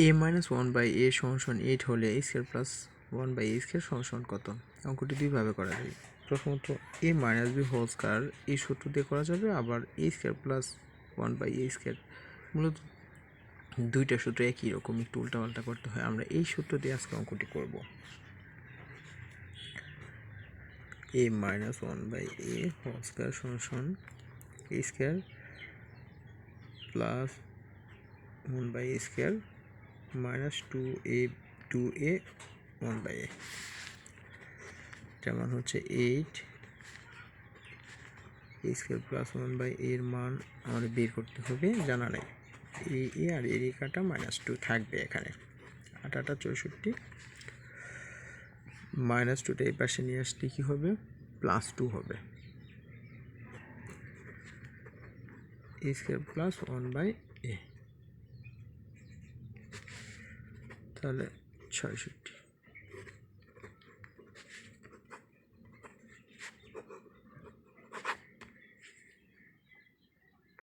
A minus one by a সমান 8 হলে a square plus one by a square সমান কত? অঙ্কটি দুইভাবে করা যায়। প্রথমত a minus b whole square এই সূত্র দিয়ে করা যাবে, আবার a square plus one by a square, মূলত দুইটা সূত্র একই রকম, একটু উল্টাপাল্টা করতে হয়। আমরা এই সূত্র দিয়ে আজকে অঙ্কটি করব। A minus one by a whole square সমান a square plus one by a square minus two a one by a, যেমন হচ্ছে 8 a square plus one by এর মান আমাদের বের করতে হবে, জানা নেই। এ আর এর কাটা -2 থাকবে এখানে, 8 64, -2টা এই পাশে নিয়ে আসলে কি হবে? +2 হবে। এ স্কোয়ার প্লাস ওয়ান বাই এ, তাহলে 66।